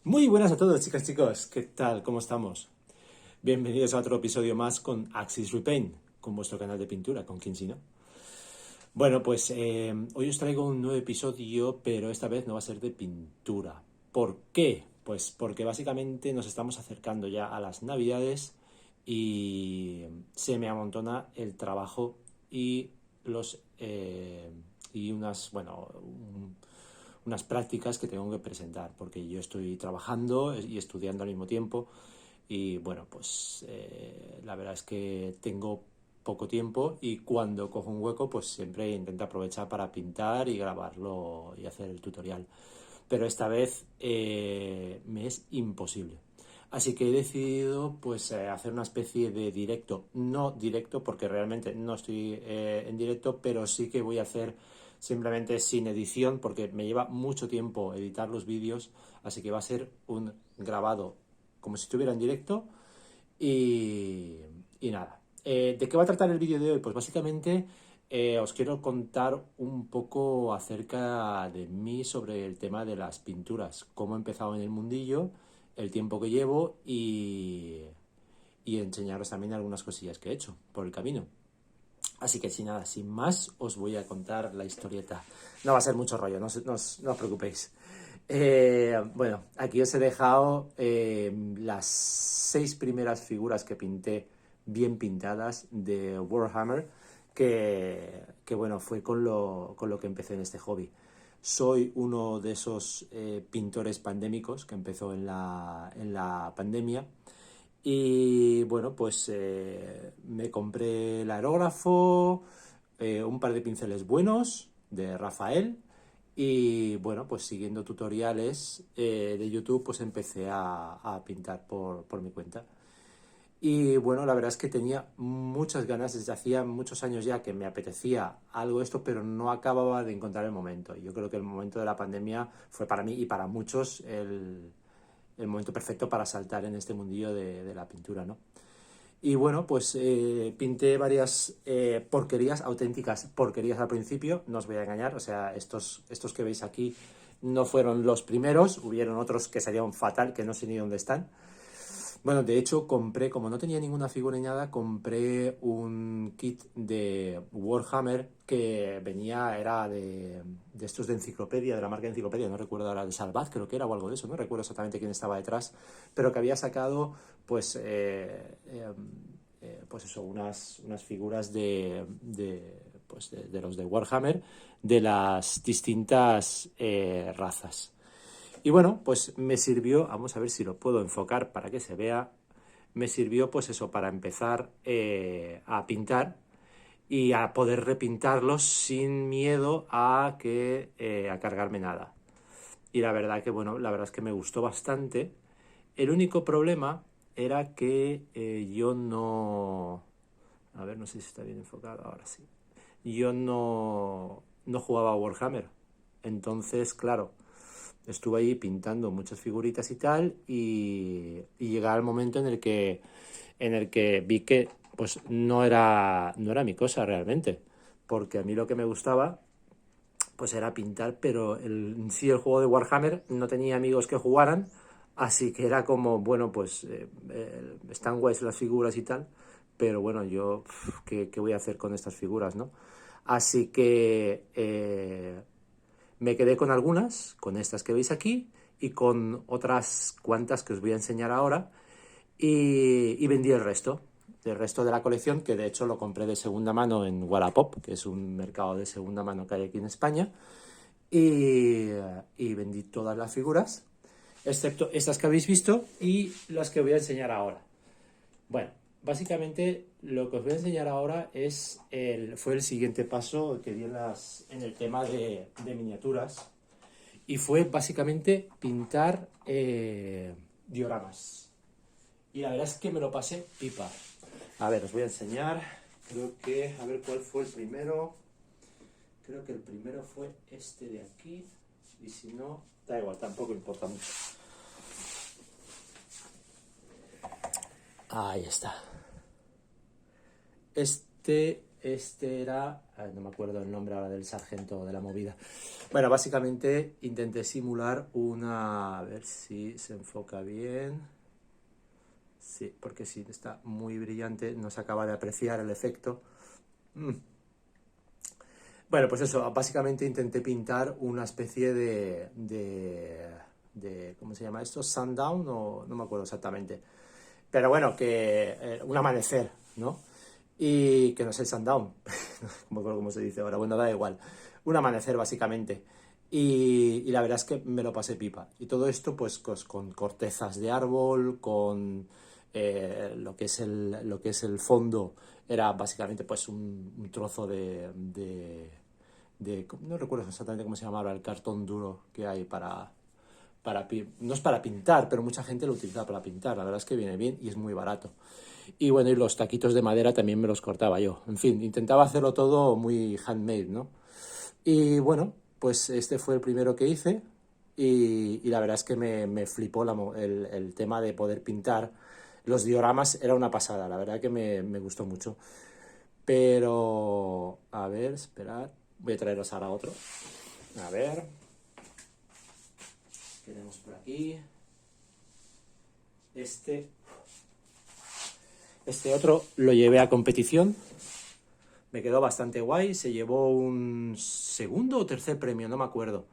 Muy buenas a todos, chicas, chicos. ¿Qué tal? ¿Cómo estamos? Bienvenidos a otro episodio más con Axis Repaint, con vuestro canal de pintura, con Kinsey, ¿no? Bueno, pues hoy os traigo un nuevo episodio, pero esta vez no va a ser de pintura. ¿Por qué? Pues porque básicamente nos estamos acercando ya a las Navidades y se me amontona el trabajo y los y unas, bueno, unas prácticas que tengo que presentar, porque yo estoy trabajando y estudiando al mismo tiempo y bueno, pues la verdad es que tengo poco tiempo y cuando cojo un hueco pues siempre intento aprovechar para pintar y grabarlo y hacer el tutorial. Pero esta vez me es imposible. Así que he decidido pues hacer una especie de directo, no directo porque realmente no estoy en directo, pero sí que voy a hacer simplemente sin edición porque me lleva mucho tiempo editar los vídeos, así que va a ser un grabado como si estuviera en directo y nada. ¿De qué va a tratar el vídeo de hoy? Pues básicamente os quiero contar un poco acerca de mí sobre el tema de las pinturas, cómo he empezado en el mundillo, el tiempo que llevo y enseñaros también algunas cosillas que he hecho por el camino. Así que sin nada, sin más, os voy a contar la historieta. No va a ser mucho rollo, no os preocupéis. Bueno, aquí os he dejado las 6 primeras figuras que pinté bien pintadas de Warhammer, que bueno, fue con lo que empecé en este hobby. Soy uno de esos pintores pandémicos que empezó en la pandemia y bueno, pues me compré el aerógrafo, un par de pinceles buenos de Rafael y bueno, pues siguiendo tutoriales de YouTube pues empecé a pintar por mi cuenta. Y bueno, la verdad es que tenía muchas ganas, desde hacía muchos años ya que me apetecía algo esto, pero no acababa de encontrar el momento. Yo creo que el momento de la pandemia fue para mí y para muchos el momento perfecto para saltar en este mundillo de la pintura, ¿no? Y bueno, pues pinté varias porquerías, auténticas porquerías al principio, no os voy a engañar, o sea, estos que veis aquí no fueron los primeros, hubieron otros que salieron fatal, que no sé ni dónde están. Bueno, de hecho compré, como no tenía ninguna figura ni nada, compré un kit de Warhammer que venía, era de estos de enciclopedia, de la marca de enciclopedia, no recuerdo ahora, de Salvat creo que era o algo de eso, no recuerdo exactamente quién estaba detrás, pero que había sacado pues pues eso, unas figuras pues de los de Warhammer de las distintas razas. Y bueno, pues me sirvió, vamos a ver si lo puedo enfocar para que se vea, me sirvió pues eso, para empezar a pintar y a poder repintarlos sin miedo a cargarme nada. Y la verdad que, bueno, la verdad es que me gustó bastante. El único problema era que yo no... A ver, no sé si está bien enfocado, ahora sí. Yo no jugaba a Warhammer. Entonces, claro, estuve ahí pintando muchas figuritas y tal, y llegaba el momento en el que vi que pues no era mi cosa realmente, porque a mí lo que me gustaba pues era pintar, pero en sí el juego de Warhammer no tenía amigos que jugaran, así que era como, bueno, pues están guays las figuras y tal, pero bueno, yo, ¿qué voy a hacer con estas figuras, no? Así que me quedé con algunas, con estas que veis aquí, y con otras cuantas que os voy a enseñar ahora, y vendí el resto de la colección, que de hecho lo compré de segunda mano en Wallapop, que es un mercado de segunda mano que hay aquí en España, y vendí todas las figuras, excepto estas que habéis visto y las que voy a enseñar ahora. Bueno, básicamente lo que os voy a enseñar ahora fue el siguiente paso que di en el tema de miniaturas, y fue básicamente pintar dioramas. Y la verdad es que me lo pasé pipa. A ver, os voy a enseñar. Creo que, a ver cuál fue el primero. Creo que el primero fue este de aquí. Y si no, da igual, tampoco importa mucho. Ahí está. Este este era, no me acuerdo el nombre ahora del sargento de la movida. Bueno, básicamente intenté simular una, a ver si se enfoca bien. Sí, porque sí, está muy brillante, no se acaba de apreciar el efecto. Bueno, pues eso, básicamente intenté pintar una especie de ¿cómo se llama esto? Sundown, o no me acuerdo exactamente. Pero bueno, que un amanecer, ¿no? Y que no sé, sundown, no me acuerdo cómo se dice ahora, bueno, da igual. Un amanecer, básicamente. Y la verdad es que me lo pasé pipa. Y todo esto, pues, con cortezas de árbol, con lo que es el fondo, era básicamente pues un trozo no recuerdo exactamente cómo se llamaba el cartón duro que hay no es para pintar, pero mucha gente lo utiliza para pintar. La verdad es que viene bien y es muy barato. Y bueno, y los taquitos de madera también me los cortaba yo. En fin, intentaba hacerlo todo muy handmade, ¿no? Y bueno, pues este fue el primero que hice y la verdad es que me flipó el tema de poder pintar. Los dioramas era una pasada, la verdad que me gustó mucho. Pero, a ver, esperad, voy a traeros ahora otro. A ver, ¿qué tenemos por aquí? Este otro lo llevé a competición, me quedó bastante guay, se llevó un segundo o tercer premio, no me acuerdo.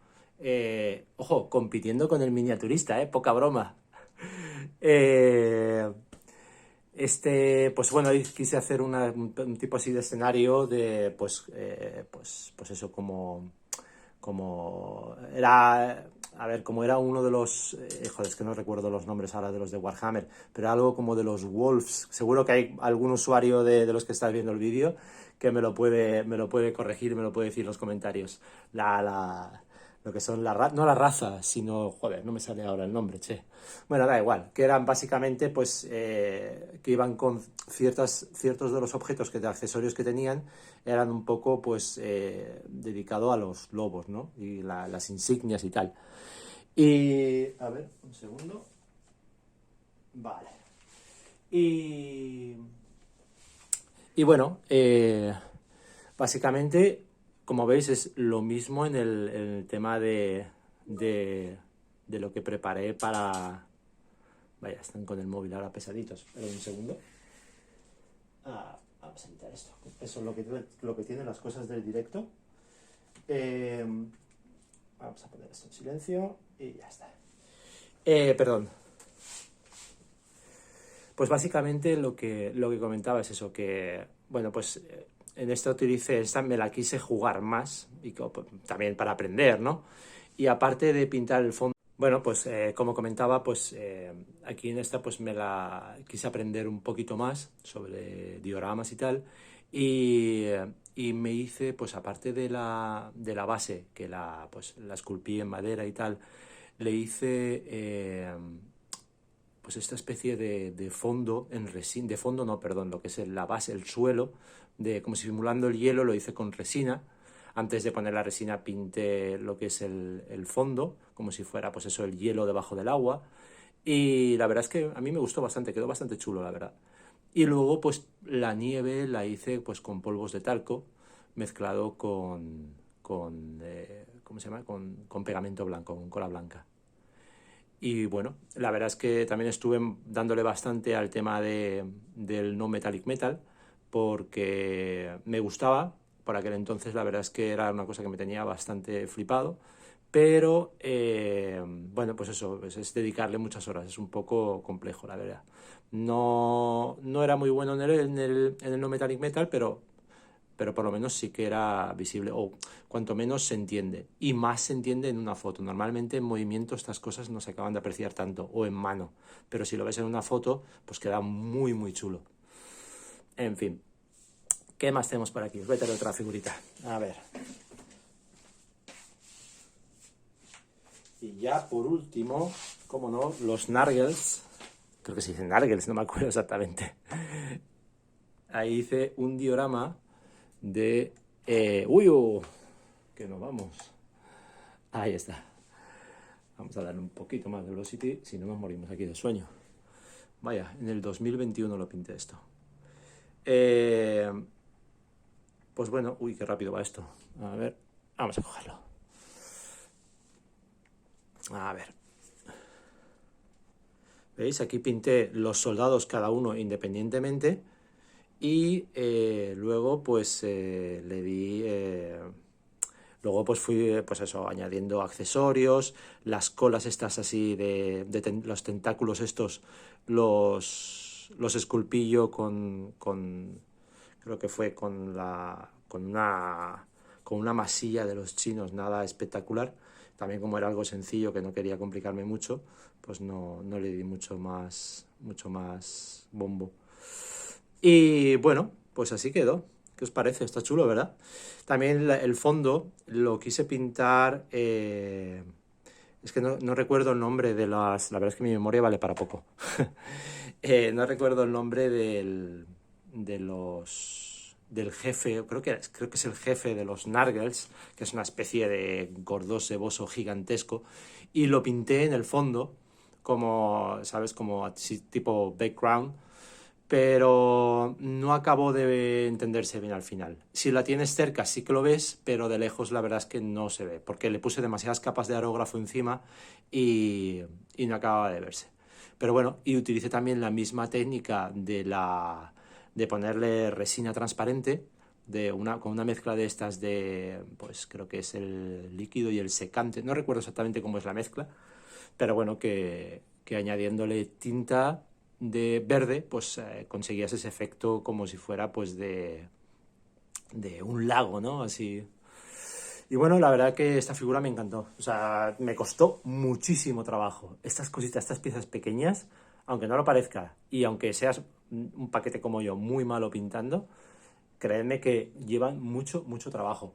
Ojo, compitiendo con el miniaturista, poca broma. Eh, pues bueno, quise hacer un tipo así de escenario de, pues eso, como era, a ver, como era uno de los, joder, es que no recuerdo los nombres ahora de los de Warhammer, pero algo como de los Wolves. Seguro que hay algún usuario de los que está viendo el vídeo que me lo puede corregir, me lo puede decir en los comentarios. Lo que son no la raza, sino, joder, no me sale ahora el nombre, che. Bueno, da igual, que eran básicamente, pues, que iban con ciertos de los objetos, de accesorios que tenían, eran un poco, pues, dedicado a los lobos, ¿no? Y las insignias y tal. Y, a ver, un segundo. Vale. Y, y bueno, básicamente, como veis, es lo mismo en el tema de lo que preparé para... Vaya, están con el móvil ahora pesaditos. Pero un segundo. Vamos a quitar esto. Eso es lo que tienen las cosas del directo. Eh, Vamos a poner esto en silencio y ya está. Perdón. Pues básicamente lo que comentaba es eso, que, bueno, pues en esta utilicé, esta me la quise jugar más, y también para aprender, ¿no? Y aparte de pintar el fondo, bueno, pues como comentaba, pues aquí en esta pues me la quise aprender un poquito más sobre dioramas y tal, y, y me hice, pues aparte de la base, que pues la esculpí en madera y tal, le hice pues esta especie de fondo en resina, de fondo no, perdón, lo que es la base, el suelo, como si simulando el hielo, lo hice con resina. Antes de poner la resina pinté lo que es el fondo, como si fuera pues eso, el hielo debajo del agua. Y la verdad es que a mí me gustó bastante, quedó bastante chulo, la verdad. Y luego pues la nieve la hice pues con polvos de talco mezclado con ¿cómo se llama? Con pegamento blanco, con cola blanca. Y bueno, la verdad es que también estuve dándole bastante al tema del no metallic metal, porque me gustaba. Por aquel entonces la verdad es que era una cosa que me tenía bastante flipado, pero bueno, pues eso, es dedicarle muchas horas, es un poco complejo, la verdad. No era muy bueno en el no metallic metal, pero por lo menos sí que era visible, o cuanto menos se entiende, y más se entiende en una foto. Normalmente en movimiento estas cosas no se acaban de apreciar tanto, o en mano, pero si lo ves en una foto, pues queda muy, muy chulo. En fin, ¿qué más tenemos por aquí? Os voy a traer otra figurita. A ver. Y ya por último, como no, los Nargles. Creo que se dicen Nargles, no me acuerdo exactamente. Ahí hice un diorama de... que nos vamos. Ahí está. Vamos a darle un poquito más de velocity, si no nos morimos aquí de sueño. Vaya, en el 2021 lo pinté esto. pues bueno, uy, qué rápido va esto. A ver, vamos a cogerlo. A ver. ¿Veis? Aquí pinté los soldados cada uno independientemente y luego pues le di... luego pues fui pues eso, añadiendo accesorios, las colas estas así los tentáculos estos los esculpí yo creo que fue con una masilla de los chinos, nada espectacular. También como era algo sencillo que no quería complicarme mucho, pues no le di mucho más bombo. Y bueno, pues así quedó. ¿Qué os parece? Está chulo, ¿verdad? También el fondo lo quise pintar. Es que no recuerdo el nombre de las. La verdad es que mi memoria vale para poco. No recuerdo el nombre del jefe, creo que es el jefe de los Nargles, que es una especie de gordo ceboso gigantesco, y lo pinté en el fondo, como, ¿sabes? Como así, tipo background, pero no acabó de entenderse bien al final. Si la tienes cerca sí que lo ves, pero de lejos la verdad es que no se ve, porque le puse demasiadas capas de aerógrafo encima y no acababa de verse. Pero bueno, y utilicé también la misma técnica de ponerle resina transparente, con una mezcla de estas pues creo que es el líquido y el secante, no recuerdo exactamente cómo es la mezcla, pero bueno, que añadiéndole tinta de verde, pues conseguías ese efecto como si fuera pues de un lago, ¿no? Así. Y bueno, la verdad que esta figura me encantó. O sea, me costó muchísimo trabajo. Estas cositas, estas piezas pequeñas, aunque no lo parezca, y aunque seas un paquete como yo, muy malo pintando, creedme que llevan mucho trabajo.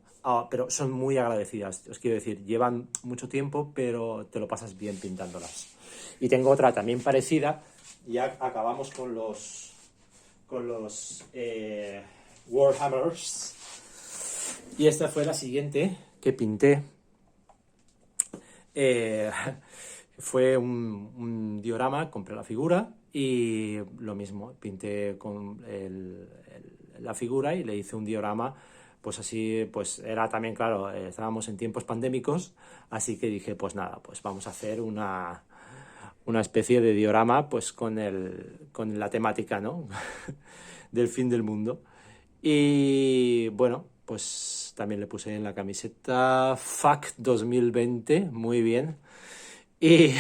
Pero son muy agradecidas. Os quiero decir, llevan mucho tiempo, pero te lo pasas bien pintándolas. Y tengo otra también parecida. Ya acabamos con los Warhammers. Y esta fue la siguiente que pinté. Eh, Fue un diorama, compré la figura y lo mismo, pinté con la figura y le hice un diorama, pues así, pues era también, claro, estábamos en tiempos pandémicos, así que dije, pues nada, pues vamos a hacer una especie de diorama, pues con la temática, ¿no? del fin del mundo. Y bueno, pues también le puse en la camiseta FAC 2020, muy bien. Y,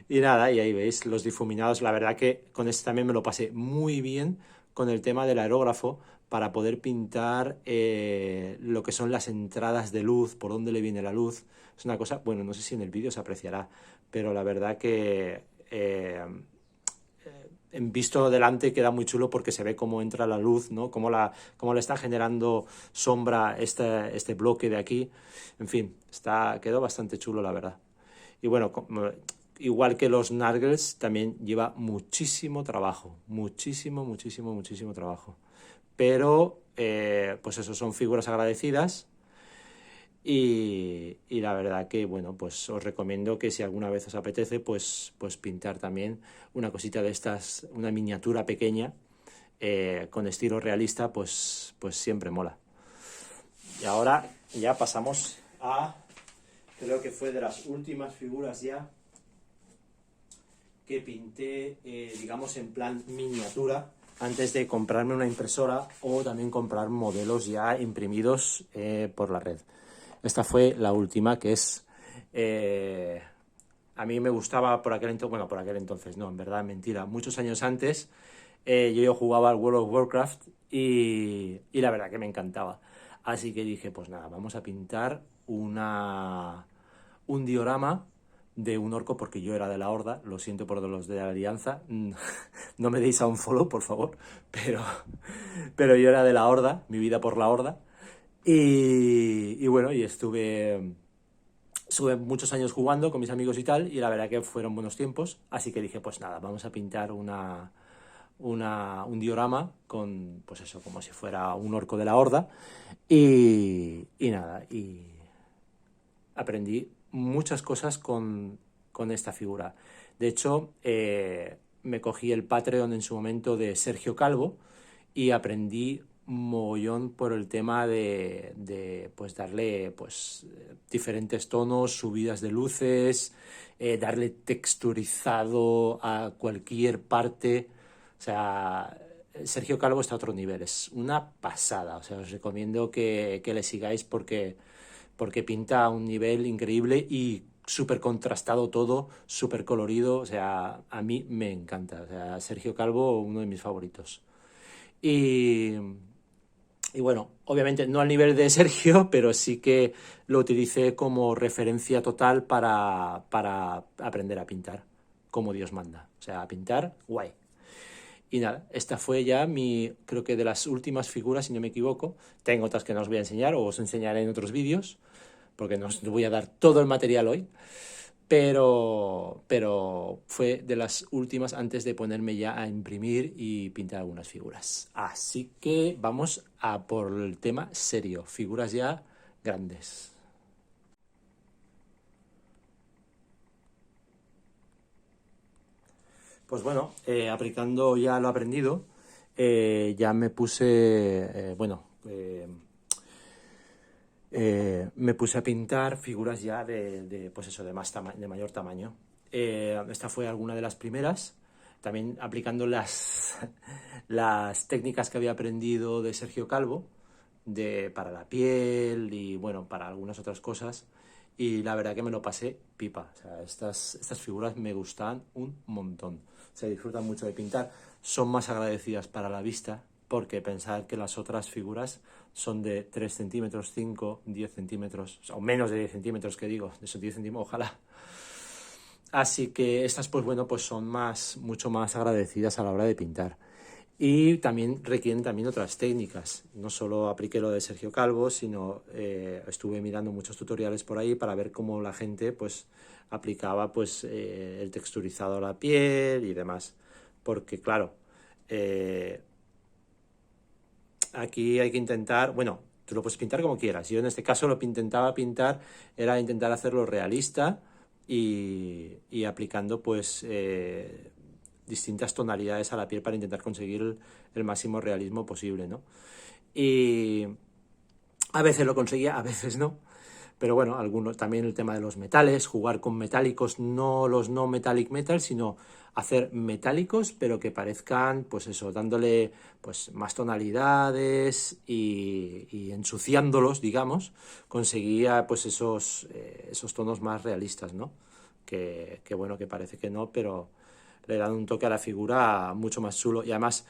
y nada, y ahí veis los difuminados. La verdad que con este también me lo pasé muy bien con el tema del aerógrafo para poder pintar lo que son las entradas de luz, por dónde le viene la luz. Es una cosa, bueno, no sé si en el vídeo se apreciará, pero la verdad que en visto delante queda muy chulo porque se ve cómo entra la luz, ¿no? Cómo le está generando sombra este bloque de aquí. En fin, quedó bastante chulo, la verdad. Y bueno, igual que los Nargles, también lleva muchísimo trabajo. Muchísimo trabajo. Pero, pues eso, son figuras agradecidas. Y la verdad que, bueno, pues os recomiendo que si alguna vez os apetece, pues pintar también una cosita de estas, una miniatura pequeña, con estilo realista, pues siempre mola. Y ahora ya pasamos creo que fue de las últimas figuras ya que pinté, digamos, en plan miniatura, antes de comprarme una impresora o también comprar modelos ya imprimidos por la red. Esta fue la última, que es... a mí me gustaba por aquel entonces, bueno, por aquel entonces, no, en verdad, mentira, muchos años antes, yo jugaba al World of Warcraft y la verdad que me encantaba. Así que dije, pues nada, vamos a pintar un diorama de un orco, porque yo era de la Horda, lo siento por los de la Alianza, no me deis a un follow, por favor, pero yo era de la Horda, mi vida por la Horda, y bueno, y estuve muchos años jugando con mis amigos y tal, y la verdad que fueron buenos tiempos, así que dije, pues nada, vamos a pintar un diorama con, pues eso, como si fuera un orco de la Horda, y nada, y aprendí muchas cosas con esta figura. De hecho, me cogí el Patreon en su momento de Sergio Calvo y aprendí mogollón por el tema pues darle pues diferentes tonos, subidas de luces, darle texturizado a cualquier parte. O sea, Sergio Calvo está a otro nivel, es una pasada. O sea, os recomiendo que le sigáis porque pinta a un nivel increíble y súper contrastado todo, súper colorido. O sea, a mí me encanta. O sea, Sergio Calvo, uno de mis favoritos. Y, y bueno, obviamente no al nivel de Sergio, pero sí que lo utilicé como referencia total para aprender a pintar, como Dios manda. O sea, a pintar, guay. Y nada, esta fue ya creo que de las últimas figuras, si no me equivoco. Tengo otras que no os voy a enseñar o os enseñaré en otros vídeos, porque no os voy a dar todo el material hoy. Pero fue de las últimas antes de ponerme ya a imprimir y pintar algunas figuras. Así que vamos a por el tema serio, figuras ya grandes. Pues bueno, aplicando ya lo aprendido, ya me puse, me puse a pintar figuras ya pues eso, de mayor tamaño. Esta fue alguna de las primeras, también aplicando las técnicas que había aprendido de Sergio Calvo, para la piel y bueno, para algunas otras cosas. Y la verdad que me lo pasé pipa. O sea, estas figuras me gustan un montón. Se disfrutan mucho de pintar. Son más agradecidas para la vista, porque pensar que las otras figuras son de 3 centímetros, 5, 10 centímetros, o menos de 10 centímetros, que digo, de esos 10 centímetros, ojalá. Así que estas, pues bueno, pues son mucho más agradecidas a la hora de pintar. Y también requieren también otras técnicas. No solo apliqué lo de Sergio Calvo, sino estuve mirando muchos tutoriales por ahí para ver cómo la gente pues aplicaba pues el texturizado a la piel y demás. Porque claro, eh, aquí hay que intentar, bueno, tú lo puedes pintar como quieras. Yo en este caso lo que intentaba pintar era intentar hacerlo realista y aplicando pues distintas tonalidades a la piel para intentar conseguir el máximo realismo posible, ¿no? Y a veces lo conseguía, a veces no. Pero bueno, algunos también el tema de los metales, jugar con metálicos, no los no metallic metal, sino hacer metálicos, pero que parezcan, pues eso, dándole pues más tonalidades y ensuciándolos, digamos, conseguía pues esos tonos más realistas, ¿no? Que bueno, que parece que no, pero le dan un toque a la figura mucho más chulo. Y además,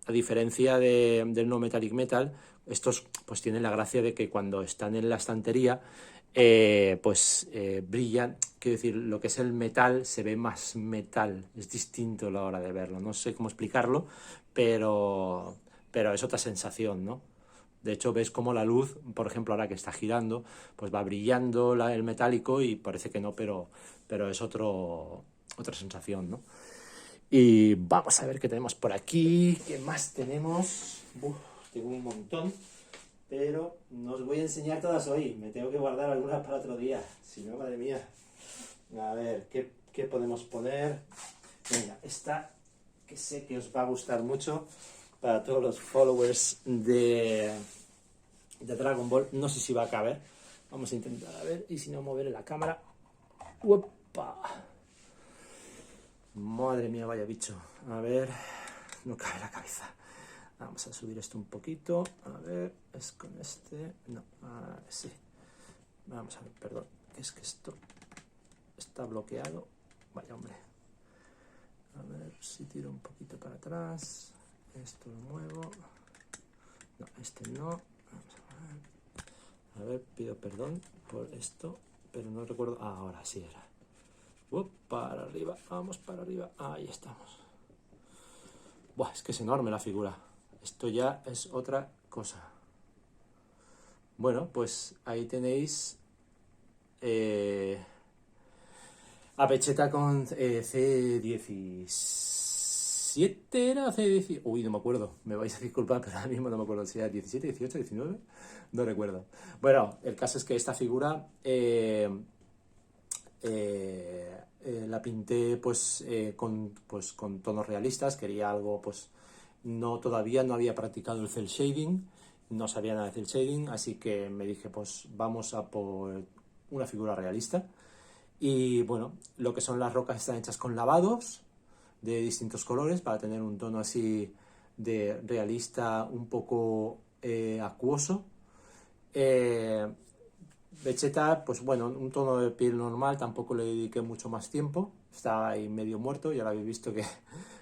a diferencia del no metallic metal, estos pues tienen la gracia de que cuando están en la estantería brillan. Quiero decir, lo que es el metal se ve más metal, es distinto a la hora de verlo, no sé cómo explicarlo, pero es otra sensación, ¿no? De hecho, ves como la luz, por ejemplo, ahora que está girando, pues va brillando el metálico y parece que no, pero es otra sensación, ¿no? Y vamos a ver qué tenemos por aquí. ¿Qué más tenemos? Uf, tengo un montón, pero no os voy a enseñar todas hoy. Me tengo que guardar algunas para otro día. Si no, madre mía. A ver, ¿qué podemos poner? Venga, esta que sé que os va a gustar mucho para todos los followers de Dragon Ball. No sé si va a caber. Vamos a intentar a ver. Y si no, mover la cámara. ¡Uepa! Madre mía, vaya bicho. A ver, no cabe la cabeza. Vamos a subir esto un poquito. A ver, es con este. No, sí. Vamos a ver, perdón. Es que esto está bloqueado. Vaya, hombre. A ver si tiro un poquito para atrás. Esto lo muevo. No, este no. Vamos a ver. A ver, pido perdón por esto, pero no recuerdo. Ah, ahora sí era. Para arriba, vamos para arriba. Ahí estamos. Buah, es que es enorme la figura. Esto ya es otra cosa. Bueno, pues ahí tenéis a Pecheta con C17 era C17. Uy, no me acuerdo. Me vais a disculpar, pero ahora mismo no me acuerdo si era 17, 18, 19. No recuerdo. Bueno, el caso es que esta figura la pinté pues con tonos realistas. Quería algo pues todavía no había practicado el cel shading, no sabía nada de cel shading, así que me dije, pues vamos a por una figura realista. Y bueno, lo que son las rocas están hechas con lavados de distintos colores para tener un tono así de realista, un poco acuoso. Vegeta, pues bueno, un tono de piel normal, tampoco le dediqué mucho más tiempo, estaba ahí medio muerto, ya lo habéis visto que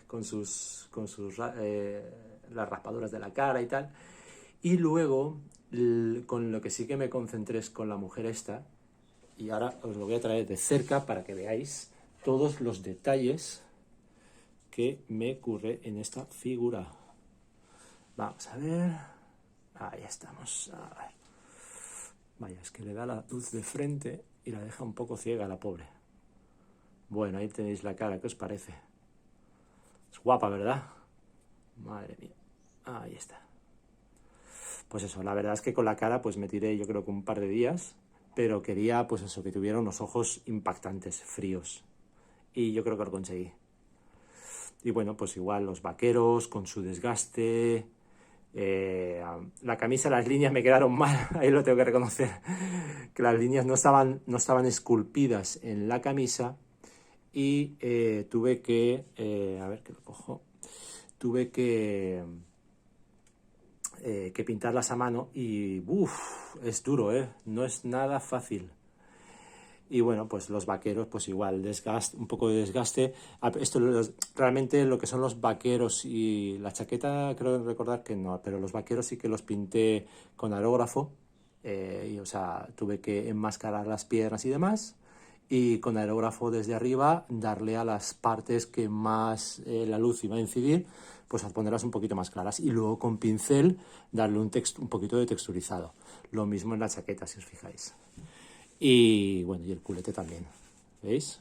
con sus las raspaduras de la cara y tal. Y luego, con lo que sí que me concentré es con la mujer esta, y ahora os lo voy a traer de cerca para que veáis todos los detalles que me curré en esta figura. Vamos a ver, ahí estamos, a ver. Vaya, es que le da la luz de frente y la deja un poco ciega la pobre. Bueno, ahí tenéis la cara, ¿qué os parece? Es guapa, ¿verdad? Madre mía, ahí está. Pues eso, la verdad es que con la cara pues me tiré yo creo que un par de días, pero quería pues eso, que tuviera unos ojos impactantes, fríos. Y yo creo que lo conseguí. Y bueno, pues igual los vaqueros con su desgaste. La camisa, las líneas me quedaron mal, ahí lo tengo que reconocer, que las líneas no estaban esculpidas en la camisa y tuve que, a ver que lo cojo, tuve que pintarlas a mano y es duro, no es nada fácil. Y bueno, pues los vaqueros, pues igual, desgaste, un poco de desgaste. Esto realmente lo que son los vaqueros y la chaqueta, creo recordar que no, pero los vaqueros sí que los pinté con aerógrafo. Y, o sea, tuve que enmascarar las piernas y demás. Y con aerógrafo desde arriba, darle a las partes que más la luz iba a incidir, pues a ponerlas un poquito más claras. Y luego con pincel, darle un poquito de texturizado. Lo mismo en la chaqueta, si os fijáis. Y bueno, y el culete también, ¿veis?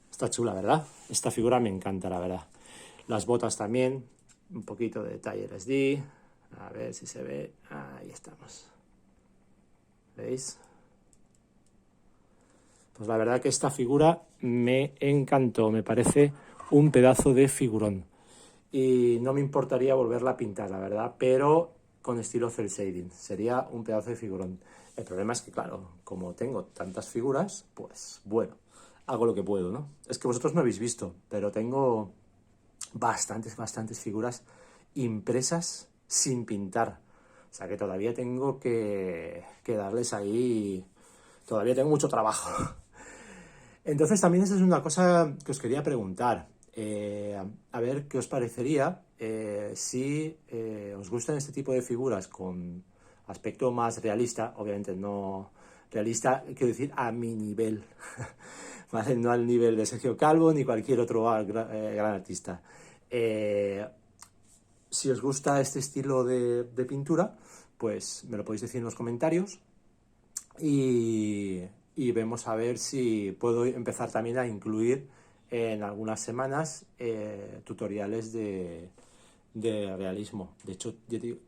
Está chula, ¿verdad? Esta figura me encanta, la verdad. Las botas también, un poquito de detalle les di. A ver si se ve. Ahí estamos. ¿Veis? Pues la verdad que esta figura me encantó, me parece un pedazo de figurón. Y no me importaría volverla a pintar, la verdad, pero con estilo cel shading. Sería un pedazo de figurón. El problema es que, claro, como tengo tantas figuras, pues bueno, hago lo que puedo, ¿no? Es que vosotros no habéis visto, pero tengo bastantes figuras impresas sin pintar. O sea que todavía tengo que darles ahí, todavía tengo mucho trabajo. Entonces también esa es una cosa que os quería preguntar. A ver qué os parecería si os gustan este tipo de figuras con aspecto más realista, obviamente no realista, quiero decir a mi nivel, ¿vale? No al nivel de Sergio Calvo ni cualquier otro gran artista. Si os gusta este estilo de pintura, pues me lo podéis decir en los comentarios y vemos a ver si puedo empezar también a incluir en algunas semanas tutoriales de realismo. De hecho,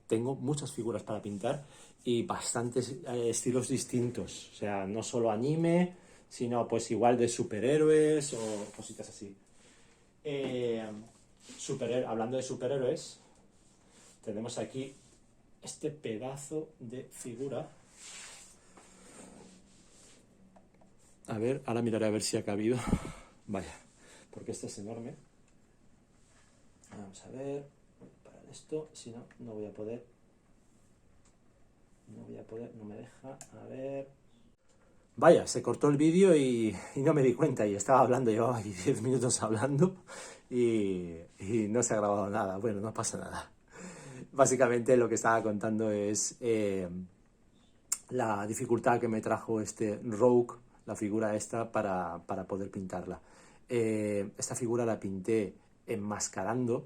tengo muchas figuras para pintar y bastantes estilos distintos. O sea, no solo anime, sino pues igual de superhéroes o cositas así. Hablando de superhéroes, tenemos aquí este pedazo de figura. A ver, ahora miraré a ver si ha cabido. Vaya, porque este es enorme. Vamos a ver, para esto, si no, no voy a poder. No me deja. A ver. Vaya, se cortó el vídeo y no me di cuenta y estaba hablando, llevaba aquí 10 minutos hablando y no se ha grabado nada. Bueno, no pasa nada. Básicamente lo que estaba contando es la dificultad que me trajo este Rogue, la figura esta, para poder pintarla. Esta figura la pinté enmascarando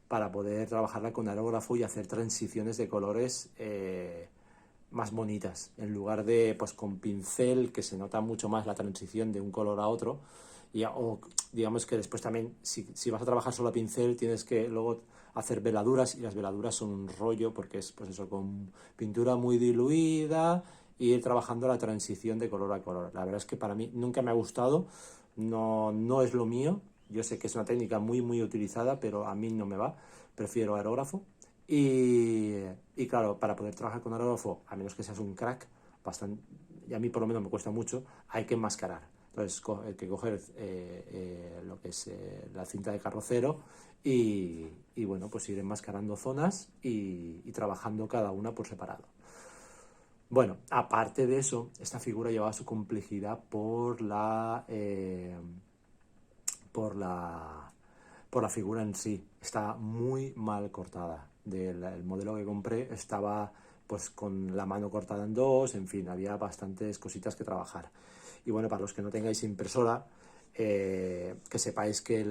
para poder trabajarla con aerógrafo y hacer transiciones de colores más bonitas, en lugar de pues con pincel, que se nota mucho más la transición de un color a otro, o digamos que después también, si vas a trabajar solo a pincel, tienes que luego hacer veladuras, y las veladuras son un rollo, porque es pues eso, con pintura muy diluida, y ir trabajando la transición de color a color. La verdad es que para mí nunca me ha gustado, no es lo mío, Yo sé que es una técnica muy utilizada, pero a mí no me va. Prefiero aerógrafo. Y claro, para poder trabajar con aerógrafo, a menos que seas un crack, bastante, y a mí por lo menos me cuesta mucho, hay que enmascarar. Entonces hay que coger lo que es la cinta de carrocero y bueno, pues ir enmascarando zonas y trabajando cada una por separado. Bueno, aparte de eso, esta figura llevaba su complejidad por la figura en sí. Está muy mal cortada. El modelo que compré estaba pues con la mano cortada en dos, en fin, había bastantes cositas que trabajar. Y bueno, para los que no tengáis impresora, que sepáis que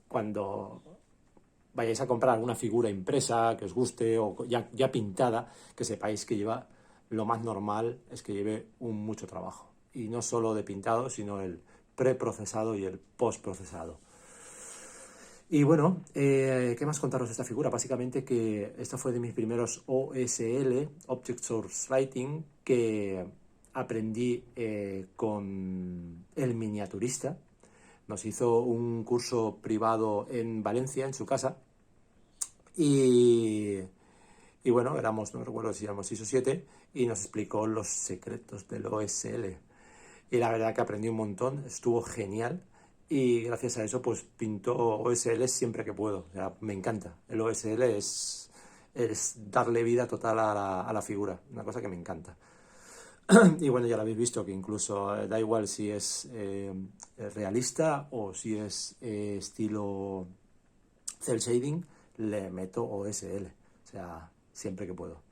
cuando vayáis a comprar alguna figura impresa que os guste o ya pintada, que sepáis que lo más normal es que lleve mucho trabajo. Y no solo de pintado, sino el preprocesado y el postprocesado. Y bueno, ¿qué más contaros de esta figura? Básicamente que esto fue de mis primeros OSL, Object Source Lighting, que aprendí con el miniaturista. Nos hizo un curso privado en Valencia, en su casa, y bueno, no recuerdo si éramos 6 o 7, y nos explicó los secretos del OSL. Y la verdad que aprendí un montón, estuvo genial. Y gracias a eso, pues pinto OSL siempre que puedo. O sea, me encanta. El OSL es darle vida total a la figura, una cosa que me encanta. Y bueno, ya lo habéis visto, que incluso da igual si es realista o si es estilo cel shading, le meto OSL. O sea, siempre que puedo.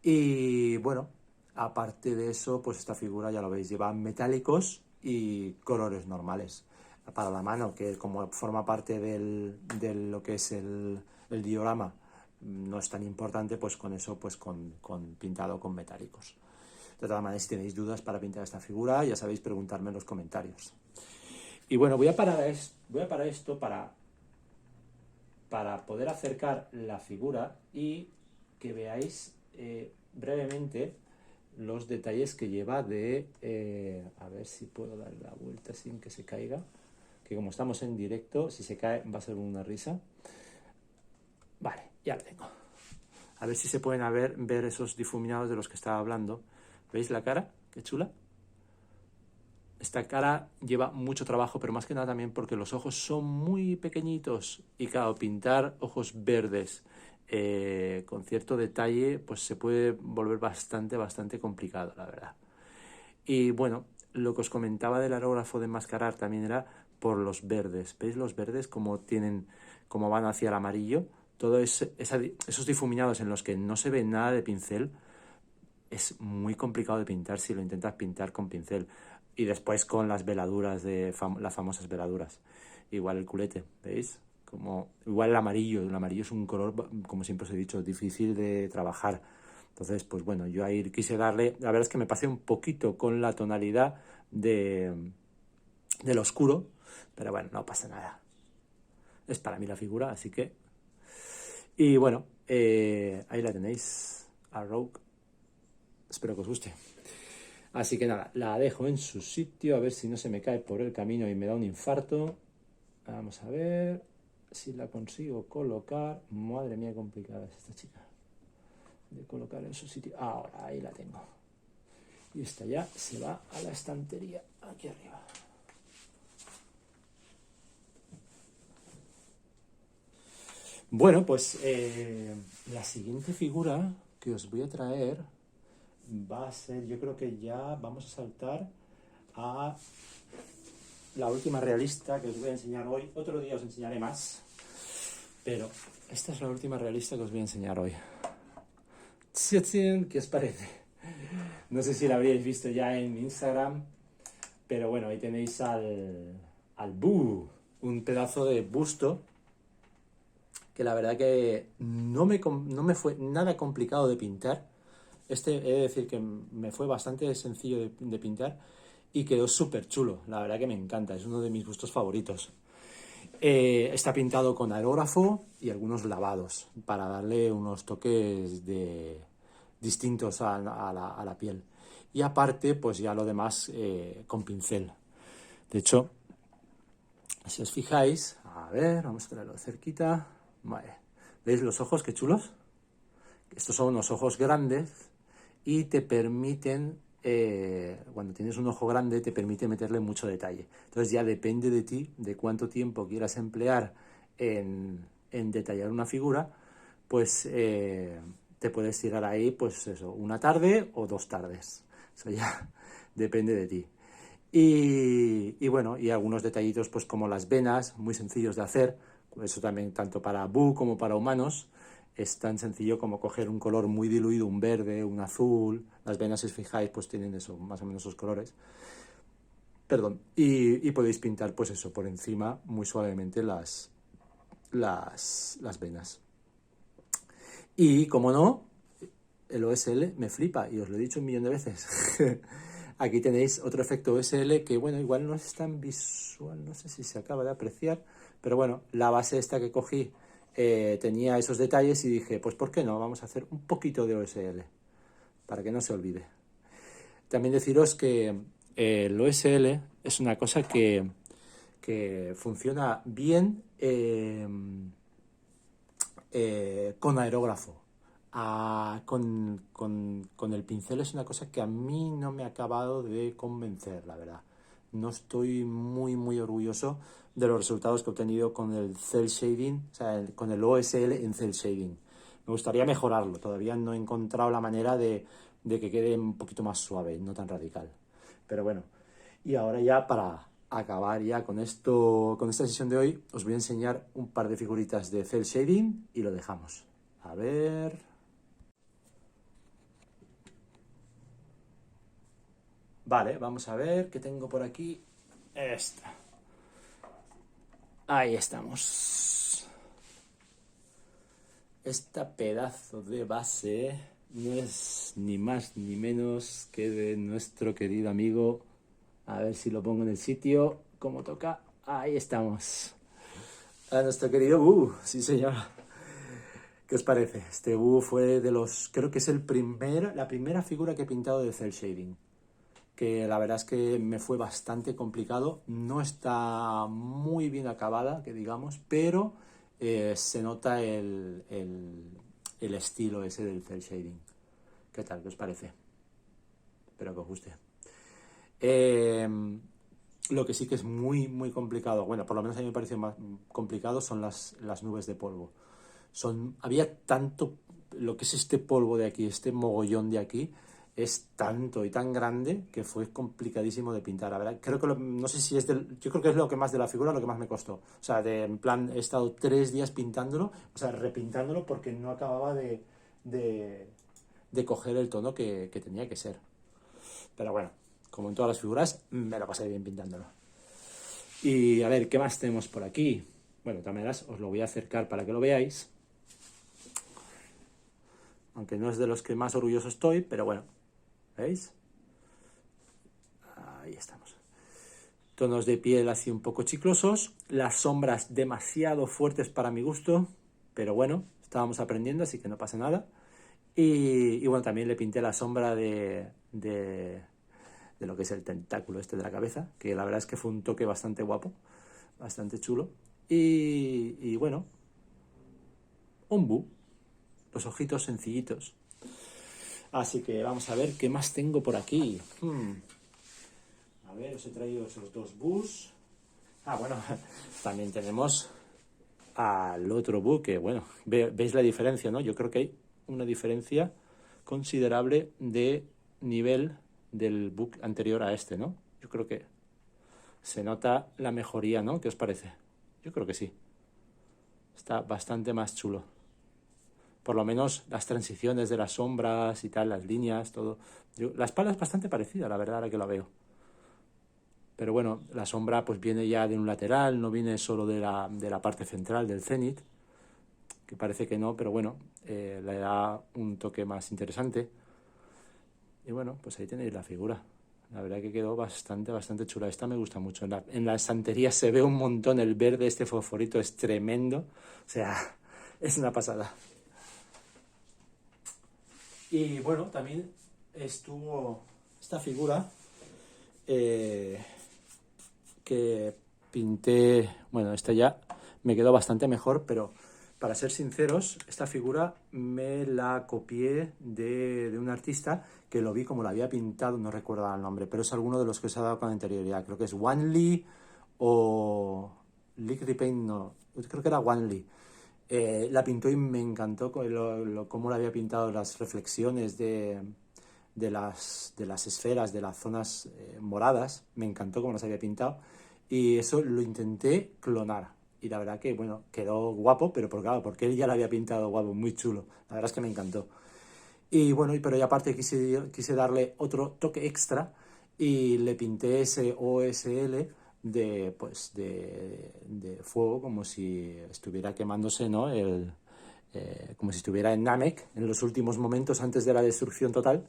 Y bueno, aparte de eso, pues esta figura, ya lo veis, lleva metálicos y colores normales. Para la mano, que como forma parte de lo que es el diorama, no es tan importante, pues con eso, pues con pintado con metálicos. De todas maneras, si tenéis dudas para pintar esta figura, ya sabéis, preguntarme en los comentarios. Y bueno, voy a parar esto para poder acercar la figura y que veáis brevemente los detalles que lleva a ver si puedo dar la vuelta sin que se caiga, que como estamos en directo, si se cae va a ser una risa. Vale, ya lo tengo. A ver si se pueden ver esos difuminados de los que estaba hablando. ¿Veis la cara? Qué chula. Esta cara lleva mucho trabajo, pero más que nada también porque los ojos son muy pequeñitos. Y claro, pintar ojos verdes con cierto detalle, pues se puede volver bastante complicado, la verdad. Y bueno, lo que os comentaba del aerógrafo de enmascarar también era por los verdes. ¿Veis los verdes como van hacia el amarillo? Todos esos difuminados en los que no se ve nada de pincel, es muy complicado de pintar si lo intentas pintar con pincel. Y después con las veladuras, las famosas veladuras. Igual el culete, ¿veis? Igual el amarillo es un color, como siempre os he dicho, difícil de trabajar. Entonces, pues bueno, yo ahí quise darle, la verdad es que me pasé un poquito con la tonalidad del oscuro, pero bueno, no pasa nada. Es para mí la figura, así que... Y bueno, ahí la tenéis, a Rogue. Espero que os guste. Así que nada, la dejo en su sitio, a ver si no se me cae por el camino y me da un infarto. Vamos a ver si la consigo colocar. Madre mía, complicada es esta chica. De colocar en su sitio. Ahora, ahí la tengo. Y esta ya se va a la estantería, aquí arriba. Bueno, pues la siguiente figura que os voy a traer va a ser, yo creo que ya vamos a saltar a la última realista que os voy a enseñar hoy. Otro día os enseñaré más, pero esta es la última realista que os voy a enseñar hoy. ¿Qué os parece? No sé si la habríais visto ya en Instagram, pero bueno, ahí tenéis al Boo, un pedazo de busto que la verdad que no me fue nada complicado de pintar. He de decir que me fue bastante sencillo de pintar y quedó súper chulo. La verdad que me encanta, es uno de mis gustos favoritos. Está pintado con aerógrafo y algunos lavados para darle unos toques distintos a la piel. Y aparte, pues ya lo demás con pincel. De hecho, Si os fijáis, a ver, vamos a traerlo de cerquita. Vale. ¿Veis los ojos? Qué chulos. Estos son unos ojos grandes y te permiten, cuando tienes un ojo grande, te permite meterle mucho detalle. Entonces ya depende de ti, de cuánto tiempo quieras emplear en detallar una figura, pues te puedes tirar ahí, pues eso, una tarde o 2 tardes. Eso ya depende de ti. Y bueno, y algunos detallitos, pues como las venas, muy sencillos de hacer. Eso también, tanto para Bu como para humanos, es tan sencillo como coger un color muy diluido, un verde, un azul. Las venas, si os fijáis, pues tienen eso, más o menos esos colores. Perdón. Y podéis pintar, pues eso, por encima, muy suavemente las venas. Y, como no, el OSL me flipa, y os lo he dicho un millón de veces. Aquí tenéis otro efecto OSL que, bueno, igual no es tan visual, no sé si se acaba de apreciar, pero bueno, la base esta que cogí tenía esos detalles y dije, pues ¿por qué no? Vamos a hacer un poquito de OSL, para que no se olvide. También deciros que el OSL es una cosa que funciona bien con aerógrafo. Con el pincel es una cosa que a mí no me ha acabado de convencer, la verdad. No estoy muy orgulloso de los resultados que he obtenido con el cel shading, o sea, con el OSL en cel shading. Me gustaría mejorarlo, todavía no he encontrado la manera de que quede un poquito más suave, no tan radical. Pero bueno, y ahora ya para acabar ya con esto, con esta sesión de hoy, os voy a enseñar un par de figuritas de cel shading y lo dejamos. A ver. Vale, vamos a ver qué tengo por aquí. Esta. Ahí estamos. Esta pedazo de base no es ni más ni menos que de nuestro querido amigo. A ver si lo pongo en el sitio. Como toca. Ahí estamos. A nuestro querido Bu. Sí, señor. ¿Qué os parece? Este Bu fue de los... Creo que es la primera figura que he pintado de cel shading. Que la verdad es que me fue bastante complicado. No está muy bien acabada, que digamos, pero se nota el estilo ese del cel shading. ¿Qué tal? ¿Qué os parece? Espero que os guste. Lo que sí que es muy complicado, bueno, por lo menos a mí me parece más complicado, son las nubes de polvo. Había tanto, lo que es este polvo de aquí, este mogollón de aquí, es tanto y tan grande que fue complicadísimo de pintar. La verdad, creo que no sé si es yo creo que es lo que más de la figura, lo que más me costó. O sea, en plan, he estado 3 días pintándolo, o sea, repintándolo porque no acababa de coger el tono que tenía que ser. Pero bueno, como en todas las figuras, me lo pasé bien pintándolo. Y a ver, ¿qué más tenemos por aquí? Bueno, de todas maneras, os lo voy a acercar para que lo veáis. Aunque no es de los que más orgulloso estoy, pero bueno, ¿veis? Ahí estamos. Tonos de piel así un poco chiclosos, las sombras demasiado fuertes para mi gusto, pero bueno, estábamos aprendiendo, así que no pasa nada. Y bueno, también le pinté la sombra de lo que es el tentáculo este de la cabeza, que la verdad es que fue un toque bastante guapo, bastante chulo. Y bueno, un Bu, los ojitos sencillitos. Así que vamos a ver qué más tengo por aquí. A ver, os he traído esos 2 Bus. Bueno, también tenemos al otro Bu, que bueno, veis la diferencia, ¿no? Yo creo que hay una diferencia considerable de nivel del book anterior a este, ¿no? Yo creo que se nota la mejoría, ¿no? ¿Qué os parece? Yo creo que sí. Está bastante más chulo. Por lo menos las transiciones de las sombras y tal, las líneas, todo. La espalda es bastante parecida, la verdad, ahora que la veo. Pero bueno, la sombra pues viene ya de un lateral, no viene solo de la parte central del cenit, que parece que no, pero bueno, le da un toque más interesante. Y bueno, pues ahí tenéis la figura. La verdad que quedó bastante chula. Esta me gusta mucho. En la estantería se ve un montón el verde, este fosforito es tremendo. O sea, es una pasada. Y bueno, también estuvo esta figura que pinté, bueno, esta ya me quedó bastante mejor, pero para ser sinceros, esta figura me la copié de un artista que lo vi como la había pintado, no recuerdo el nombre, pero es alguno de los que os he dado con anterioridad. Creo que es Wanli o Lick Repaint, no, creo que era Wanli. La pintó y me encantó cómo la había pintado, las reflexiones de las esferas, de las zonas moradas. Me encantó cómo las había pintado. Y eso lo intenté clonar. Y la verdad que, bueno, quedó guapo, pero claro, porque él ya la había pintado guapo, muy chulo. La verdad es que me encantó. Y bueno, pero ya aparte quise darle otro toque extra y le pinté ese OSL de fuego, como si estuviera quemándose, ¿no? Como si estuviera en Namek, en los últimos momentos antes de la destrucción total.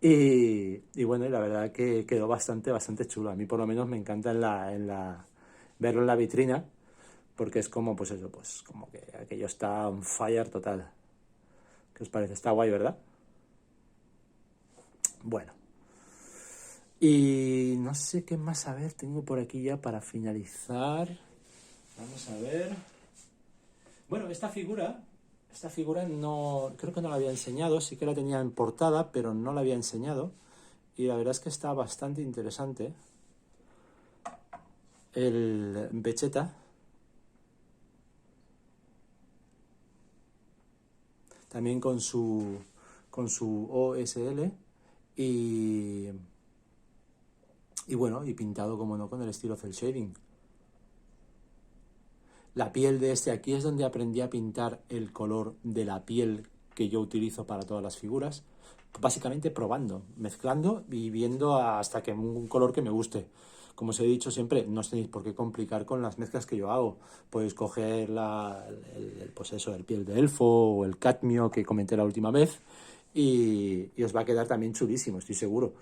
Y bueno, y la verdad que quedó bastante chulo. A mí por lo menos me encanta verlo en la vitrina, porque es como, pues eso, pues como que aquello está on fire total. ¿Qué os parece? Está guay, ¿verdad? Bueno, y no sé qué más a ver, tengo por aquí ya para finalizar. Vamos a ver. Bueno, esta figura no, creo que no la había enseñado, sí que la tenía en portada, pero no la había enseñado. Y la verdad es que está bastante interesante. El Vegeta, también con su OSL y, y bueno, y pintado como no con el estilo cel shading. La piel de este aquí es donde aprendí a pintar el color de la piel que yo utilizo para todas las figuras. Básicamente probando, mezclando y viendo hasta que un color que me guste. Como os he dicho siempre, no os tenéis por qué complicar con las mezclas que yo hago. Podéis coger pues eso, el piel de elfo o el cadmio que comenté la última vez y os va a quedar también chulísimo, estoy seguro.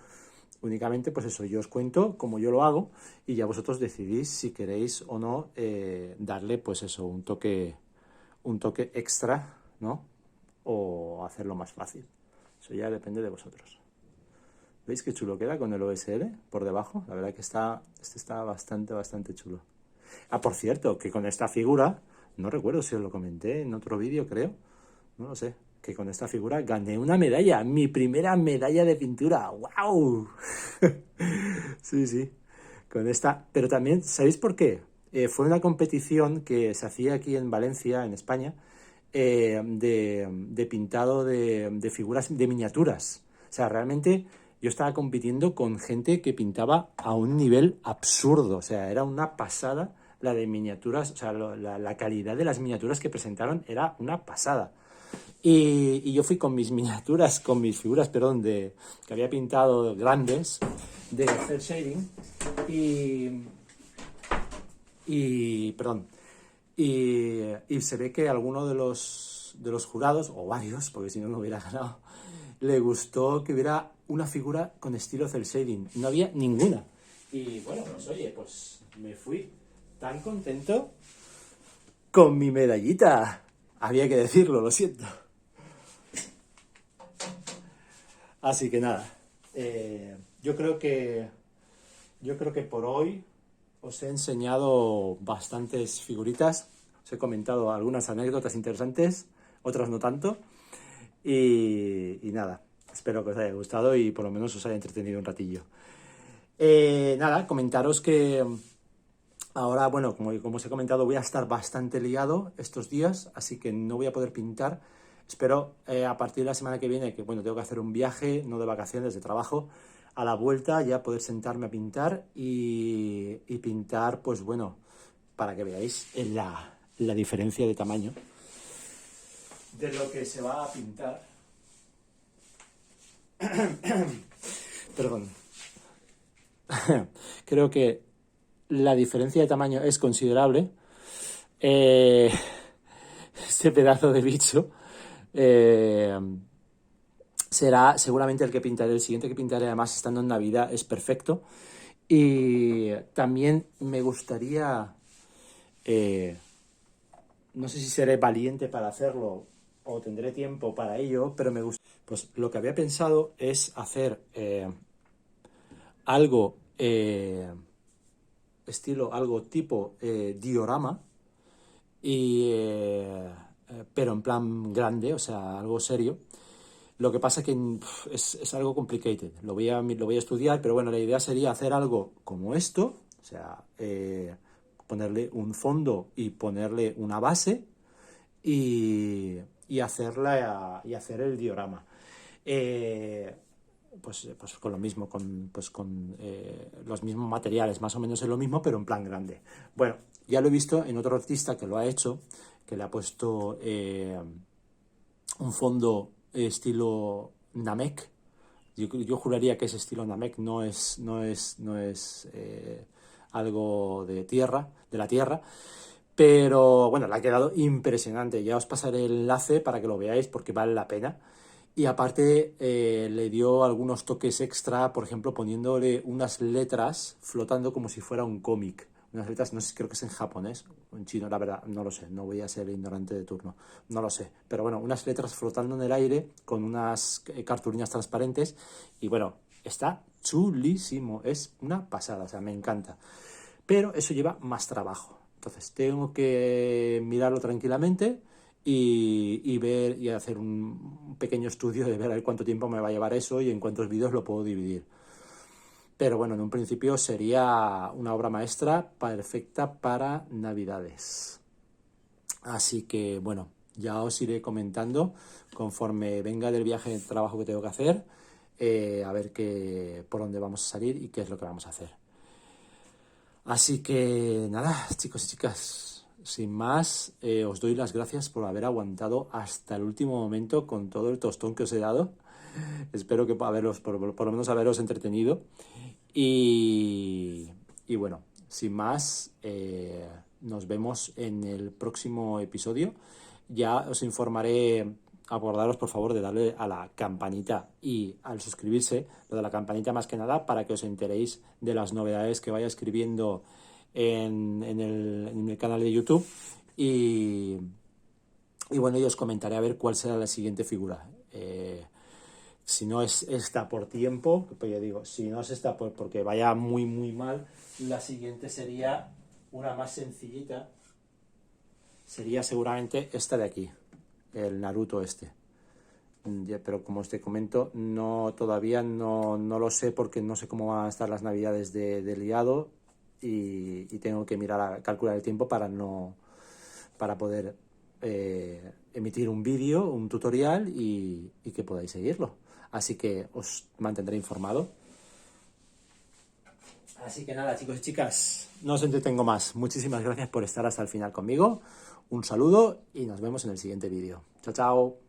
Únicamente, pues eso, yo os cuento cómo yo lo hago y ya vosotros decidís si queréis o no darle, pues eso, un toque extra, ¿no? O hacerlo más fácil. Eso ya depende de vosotros. ¿Veis qué chulo queda con el OSL por debajo? La verdad que este está bastante chulo. Ah, por cierto, que con esta figura, no recuerdo si os lo comenté en otro vídeo, creo, no lo sé, que con esta figura gané una medalla, mi primera medalla de pintura. ¡Wow! Sí, sí, con esta. Pero también, ¿sabéis por qué? Fue una competición que se hacía aquí en Valencia, en España, de pintado de figuras, de miniaturas. O sea, realmente yo estaba compitiendo con gente que pintaba a un nivel absurdo. O sea, era una pasada la de miniaturas. O sea, la calidad de las miniaturas que presentaron era una pasada. Y yo fui con mis miniaturas, con mis figuras, perdón, que había pintado grandes de cel shading perdón, y se ve que alguno de los jurados, o varios, porque si no, no hubiera ganado, le gustó que hubiera una figura con estilo cel shading. No había ninguna. Y bueno, pues oye, pues me fui tan contento con mi medallita. Había que decirlo, lo siento. Así que nada, yo creo que por hoy os he enseñado bastantes figuritas, os he comentado algunas anécdotas interesantes, otras no tanto, y nada, espero que os haya gustado y por lo menos os haya entretenido un ratillo. Nada, comentaros que ahora, bueno, como os he comentado, voy a estar bastante liado estos días, así que no voy a poder pintar. Espero a partir de la semana que viene, que bueno, tengo que hacer un viaje, no de vacaciones, de trabajo, a la vuelta ya poder sentarme a pintar y pintar, pues bueno, para que veáis la diferencia de tamaño de lo que se va a pintar. Perdón. Creo que la diferencia de tamaño es considerable. Este pedazo de bicho será seguramente el que pintaré, el siguiente que pintaré, además estando en Navidad, es perfecto. Y también me gustaría, no sé si seré valiente para hacerlo o tendré tiempo para ello, pero me gusta. Pues lo que había pensado es hacer algo estilo, algo tipo diorama, pero en plan grande, o sea, algo serio. Lo que pasa que es algo complicated, lo voy a estudiar, pero bueno, la idea sería hacer algo como esto, o sea, ponerle un fondo y ponerle una base y hacer el diorama. Pues con lo mismo, con los mismos materiales, más o menos es lo mismo, pero en plan grande. Bueno, ya lo he visto en otro artista que lo ha hecho, que le ha puesto un fondo estilo Namek. Yo juraría que ese estilo Namek no es algo de la tierra, pero bueno, le ha quedado impresionante. Ya os pasaré el enlace para que lo veáis porque vale la pena. Y aparte le dio algunos toques extra, por ejemplo, poniéndole unas letras flotando como si fuera un cómic. Unas letras, no sé, creo que es en japonés o en chino, la verdad, no lo sé, no voy a ser el ignorante de turno, no lo sé. Pero bueno, unas letras flotando en el aire con unas cartulinas transparentes y bueno, está chulísimo, es una pasada, o sea, me encanta. Pero eso lleva más trabajo. Entonces, tengo que mirarlo tranquilamente y ver y hacer un pequeño estudio de ver a ver cuánto tiempo me va a llevar eso y en cuántos vídeos lo puedo dividir. Pero bueno, en un principio sería una obra maestra perfecta para Navidades. Así que bueno, ya os iré comentando conforme venga del viaje de trabajo que tengo que hacer, a ver por dónde vamos a salir y qué es lo que vamos a hacer. Así que nada, chicos y chicas, sin más, os doy las gracias por haber aguantado hasta el último momento con todo el tostón que os he dado. Espero que por lo menos haberos entretenido. Y bueno, sin más, nos vemos en el próximo episodio. Ya os informaré. Acordaros por favor de darle a la campanita y al suscribirse, lo de la campanita más que nada para que os enteréis de las novedades que vaya escribiendo en el canal de YouTube y bueno, yo os comentaré a ver cuál será la siguiente figura. Si no es esta por tiempo, pues ya digo, si no es esta porque vaya muy muy mal, la siguiente sería una más sencillita, sería seguramente esta de aquí, el Naruto este. Pero como os te comento, todavía no lo sé porque no sé cómo van a estar las navidades de liado y tengo que calcular el tiempo para poder emitir un vídeo, un tutorial y que podáis seguirlo. Así que os mantendré informado. Así que nada, chicos y chicas, no os entretengo más. Muchísimas gracias por estar hasta el final conmigo. Un saludo y nos vemos en el siguiente vídeo. Chao, chao.